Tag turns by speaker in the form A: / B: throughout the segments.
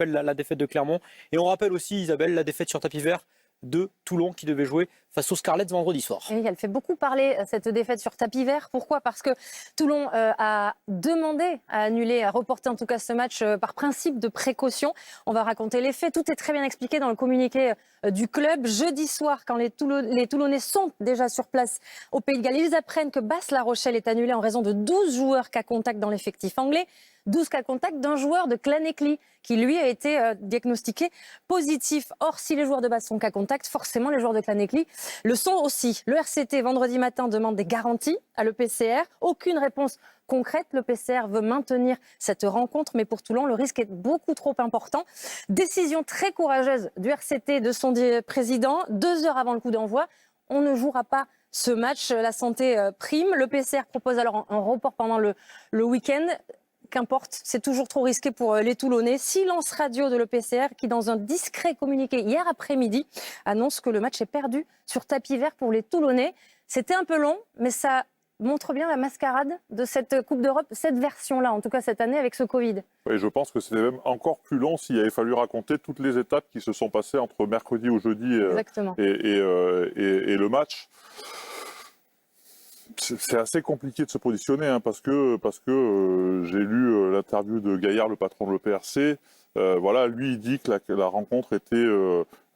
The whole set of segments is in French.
A: rappelle la défaite de Clermont. Et on rappelle aussi, Isabelle, la défaite sur tapis vert de Toulon qui devait jouer face aux Scarlets vendredi soir.
B: Et elle fait beaucoup parler, cette défaite sur tapis vert. Pourquoi ? Parce que Toulon a demandé à annuler, à reporter en tout cas ce match par principe de précaution. On va raconter les faits. Tout est très bien expliqué dans le communiqué du club. Jeudi soir, quand les Toulonnais sont déjà sur place au Pays de Galles, ils apprennent que Basse-La Rochelle est annulée en raison de 12 joueurs cas contact dans l'effectif anglais. 12 cas contact d'un joueur de Clanecly qui lui a été diagnostiqué positif. Or, si les joueurs de base sont cas contact, forcément les joueurs de Clanecly le sont aussi. Le RCT, vendredi matin, demande des garanties à l'EPCR. Aucune réponse concrète. L'EPCR veut maintenir cette rencontre, mais pour Toulon, le risque est beaucoup trop important. Décision très courageuse du RCT, de son président, 2 heures avant le coup d'envoi. On ne jouera pas ce match. La santé prime. L'EPCR propose alors un report pendant le week-end. Qu'importe, c'est toujours trop risqué pour les Toulonnais. Silence radio de l'EPCR qui, dans un discret communiqué hier après-midi, annonce que le match est perdu sur tapis vert pour les Toulonnais. C'était un peu long, mais ça montre bien la mascarade de cette Coupe d'Europe, cette version-là, en tout cas cette année avec ce Covid.
C: Oui, je pense que c'était même encore plus long s'il avait fallu raconter toutes les étapes qui se sont passées entre mercredi ou jeudi et le match. C'est assez compliqué de se positionner parce que j'ai lu l'interview de Gaillard, le patron de l'EPRC. Voilà, lui il dit que la rencontre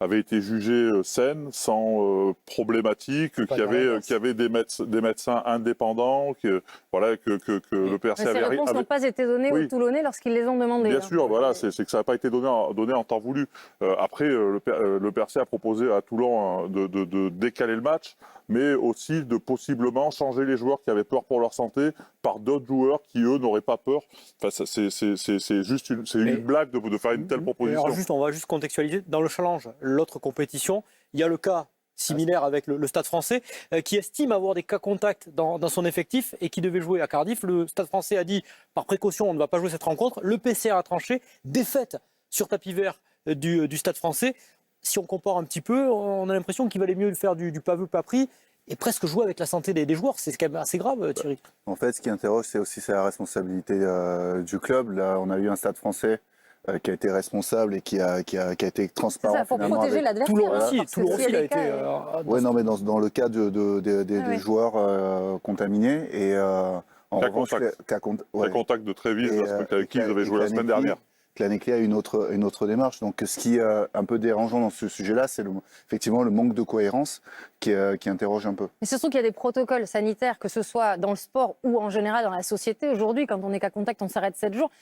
C: avait été jugée saine, sans problématique, qu'il y avait des médecins indépendants, que l'EPRC avait...
B: Ces réponses n'ont pas été données aux Toulonnais lorsqu'ils les ont demandées.
C: Bien sûr, voilà, c'est que ça n'a pas été donné en temps voulu. Après, l'EPRC a proposé à Toulon de décaler le match, mais aussi de possiblement changer les joueurs qui avaient peur pour leur santé par d'autres joueurs qui, eux, n'auraient pas peur. Enfin, c'est juste une blague de faire une telle proposition.
A: Alors on va juste contextualiser. Dans le challenge, l'autre compétition, il y a le cas similaire avec le Stade français qui estime avoir des cas contacts dans son effectif et qui devait jouer à Cardiff. Le Stade français a dit, par précaution, on ne va pas jouer cette rencontre. Le PCR a tranché, défaite sur tapis vert du Stade français. Si on compare un petit peu, on a l'impression qu'il valait mieux faire du pas vu, pas pris et presque jouer avec la santé des joueurs. C'est quand même assez grave, Thierry.
D: En fait, ce qui interroge, c'est aussi la responsabilité du club. Là, on a eu un Stade français qui a été responsable et qui a été transparent.
B: C'est ça, pour protéger l'adversaire.
A: Toulon aussi, il a été...
D: Oui, non, mais dans le cas des joueurs contaminés. Et en revanche,
C: contact de Trévis, avec qui ils avaient joué la semaine dernière.
D: Clanecly a une autre démarche. Donc, ce qui est un peu dérangeant dans ce sujet-là, c'est effectivement le manque de cohérence qui interroge un peu.
B: Mais ce sont qu'il y a des protocoles sanitaires, que ce soit dans le sport ou en général dans la société. Aujourd'hui, quand on est cas contact, on s'arrête 7 jours.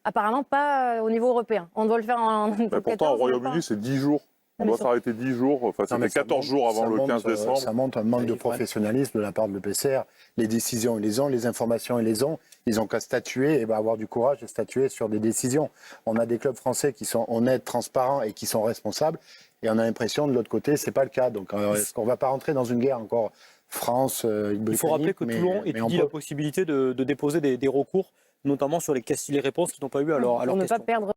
B: Apparemment pas au niveau européen. On doit le faire en...
C: Pourtant, au Royaume-Uni, c'est 10 jours. On doit s'arrêter 10 jours, enfin c'était 14 jours avant le 15 décembre.
E: Ça montre un manque de professionnalisme de la part de l'EPCR. Les décisions, ils les ont, les informations, ils les ont. Ils n'ont qu'à statuer et avoir du courage de statuer sur des décisions. On a des clubs français qui sont honnêtes, transparents et qui sont responsables. Et on a l'impression, de l'autre côté, c'est pas le cas. Donc est-ce qu'on ne va pas rentrer dans une guerre encore France,
A: il faut rappeler que Toulon étudie la possibilité de déposer des recours, notamment sur les réponses qui n'ont pas eu à leur question.
B: Pour ne pas perdre